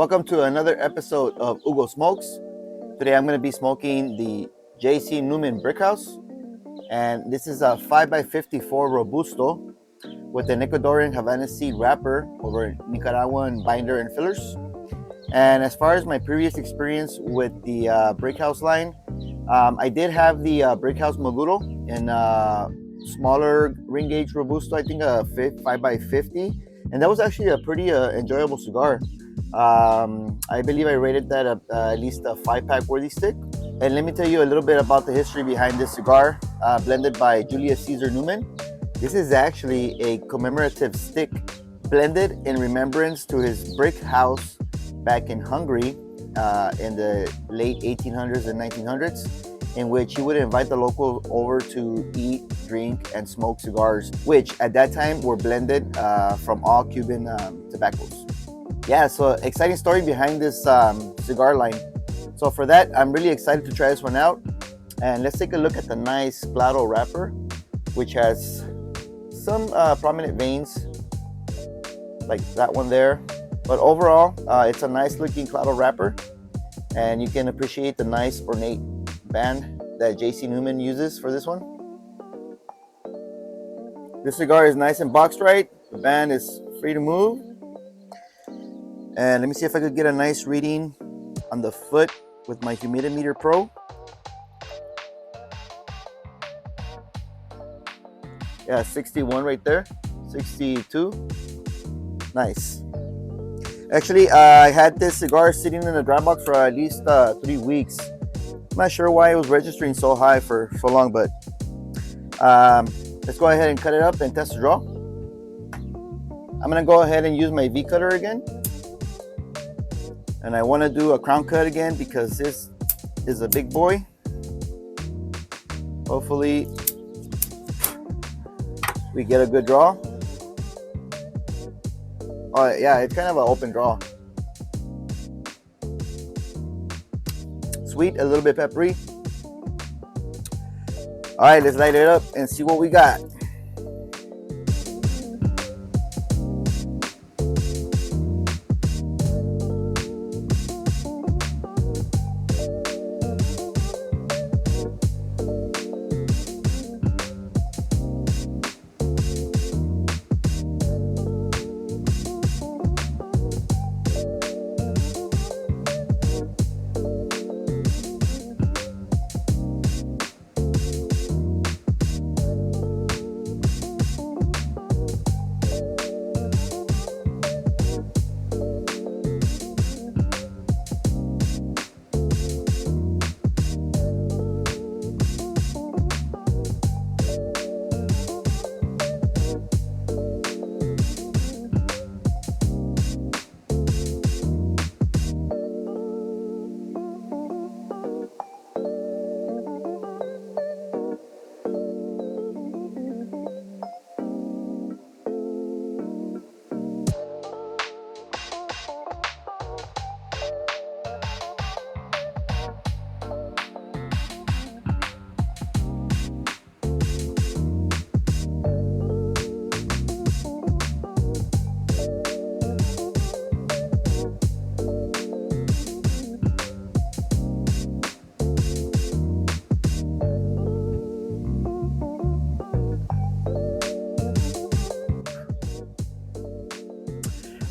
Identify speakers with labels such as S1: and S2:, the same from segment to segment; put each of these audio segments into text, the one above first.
S1: Welcome to another episode of Hugo Smokes. Today I'm going to be smoking the JC Newman Brickhouse, and this is a 5x54 Robusto with an Ecuadorian Havana seed wrapper over Nicaraguan binder and fillers. And as far as my previous experience with the Brickhouse line, I did have the Brickhouse Maduro in smaller ring gauge Robusto, I think a 5x50, and that was actually a pretty enjoyable cigar. I believe I rated that at least a 5-pack worthy stick. And let me tell you a little bit about the history behind this cigar, blended by Julius Caesar Newman. This is actually a commemorative stick blended in remembrance to his brick house back in Hungary in the late 1800s and 1900s, in which he would invite the locals over to eat, drink, and smoke cigars, which at that time were blended from all Cuban tobaccos. Yeah, so exciting story behind this cigar line. So for that, I'm really excited to try this one out. And let's take a look at the nice Claro wrapper, which has some prominent veins, like that one there. But overall, it's a nice looking Claro wrapper, and you can appreciate the nice ornate band that JC Newman uses for this one. This cigar is nice and boxed right. The band is free to move. And let me see if I could get a nice reading on the foot with my Humidimeter Pro. Yeah, 61 right there, 62. Nice. Actually, I had this cigar sitting in the dry box for at least 3 weeks. I'm not sure why it was registering so high for so long, but let's go ahead and cut it up and test the draw. I'm gonna go ahead and use my V cutter again. And I wanna do a crown cut again because this is a big boy. Hopefully we get a good draw. Oh yeah, it's kind of an open draw. Sweet, a little bit peppery. All right, let's light it up and see what we got.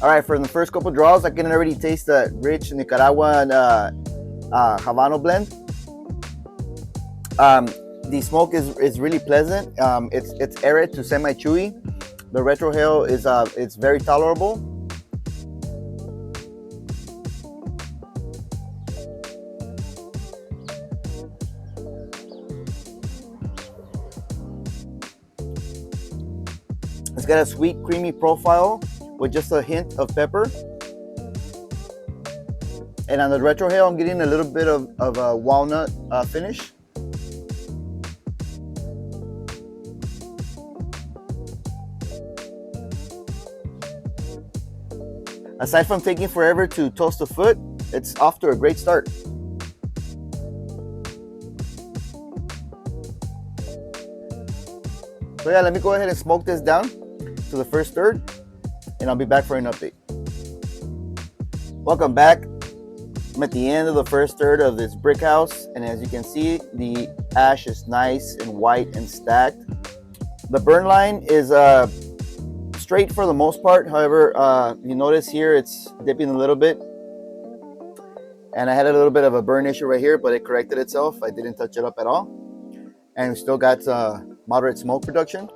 S1: All right, for the first couple draws, I can already taste the rich Nicaraguan Habano blend. The smoke is really pleasant. It's arid to semi-chewy. The retrohale is it's very tolerable. It's got a sweet, creamy profile with just a hint of pepper. And on the retrohale, I'm getting a little bit of a walnut finish. Aside from taking forever to toast the foot, it's off to a great start. So yeah, let me go ahead and smoke this down to the first third, and I'll be back for an update. Welcome back. I'm at the end of the first third of this brick house, and as you can see, the ash is nice and white and stacked. The burn line is straight for the most part. However, you notice here it's dipping a little bit, and I had a little bit of a burn issue right here, but it corrected itself. I didn't touch it up at all, and we still got moderate smoke production.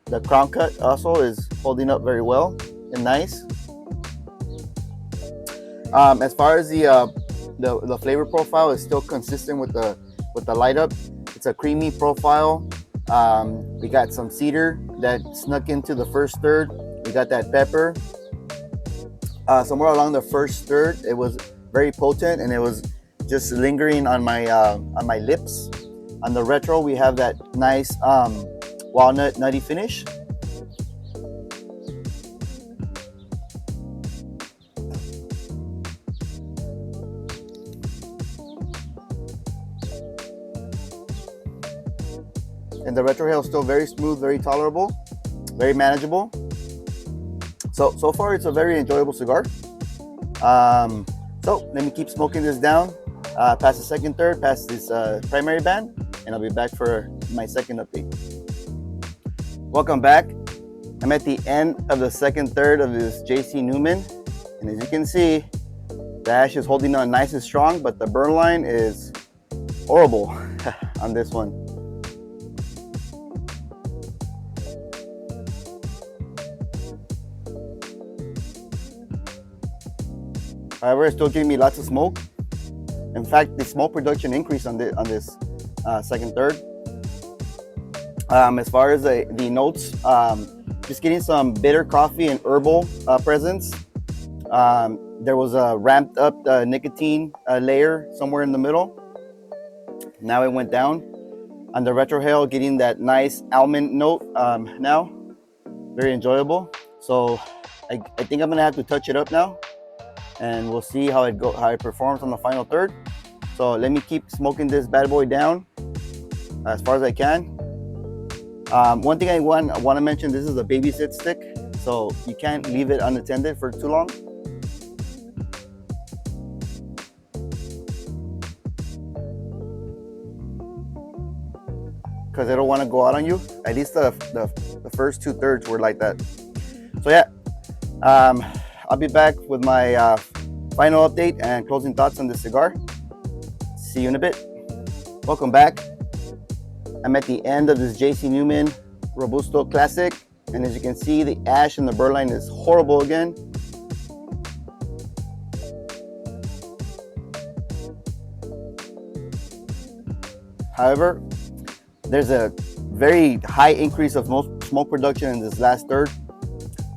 S1: The crown cut also is holding up very well and nice. As far as the flavor profile is still consistent with the light up. It's a creamy profile. We got some cedar that snuck into the first third. We got that pepper. Somewhere along the first third, it was very potent and it was just lingering on my lips. On the retro, we have that nice walnut nutty finish. And the retrohale is still very smooth, very tolerable, very manageable. So far it's a very enjoyable cigar. So let me keep smoking this down, past the second third, past this primary band, and I'll be back for my second update. Welcome back. I'm at the end of the second third of this JC Newman, and as you can see, the ash is holding on nice and strong, but the burn line is horrible on this one. However, it's still giving me lots of smoke. In fact, the smoke production increased on this second third. As far as the notes, just getting some bitter coffee and herbal presence. There was a ramped up nicotine layer somewhere in the middle. Now it went down. On the retrohale, getting that nice almond note now. Very enjoyable. So I think I'm gonna have to touch it up now, and we'll see how it performs on the final third. So let me keep smoking this bad boy down as far as I can. One thing I want to mention, this is a babysit stick, so you can't leave it unattended for too long. Because they don't want to go out on you. At least the first two thirds were like that. So yeah, I'll be back with my final update and closing thoughts on this cigar. See you in a bit. Welcome back. I'm at the end of this JC Newman Robusto Classic, and as you can see, the ash in the burn line is horrible again. However, there's a very high increase of smoke production in this last third.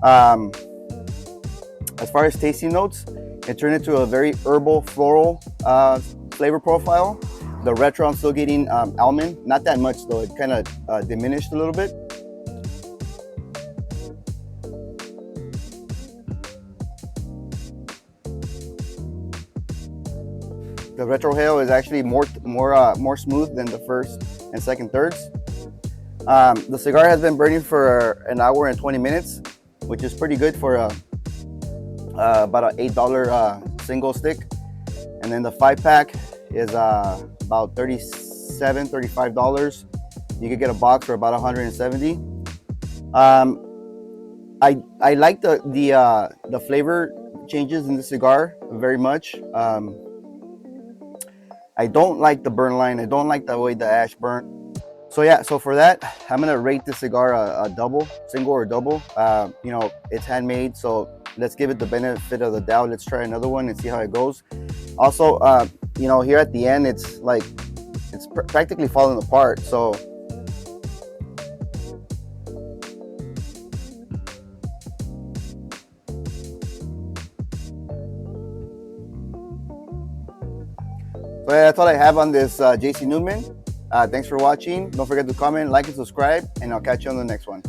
S1: As far as tasting notes, it turned into a very herbal, floral flavor profile. The retro, I'm still getting almond, not that much though, it kind of diminished a little bit. The retrohale is actually more smooth than the first and second thirds. The cigar has been burning for an hour and 20 minutes, which is pretty good for about an $8 single stick. And then the 5-pack is about $37, $35. You could get a box for about $170. I like the flavor changes in the cigar very much. I don't like the burn line. I don't like the way the ash burn. So yeah, so for that, I'm gonna rate the cigar a double, single or double. You know, it's handmade, so let's give it the benefit of the doubt. Let's try another one and see how it goes. Also, you know, here at the end, it's like it's practically falling apart. So that's all I have on this JC Newman. Thanks for watching. Don't forget to comment, like, and subscribe, and I'll catch you on the next one.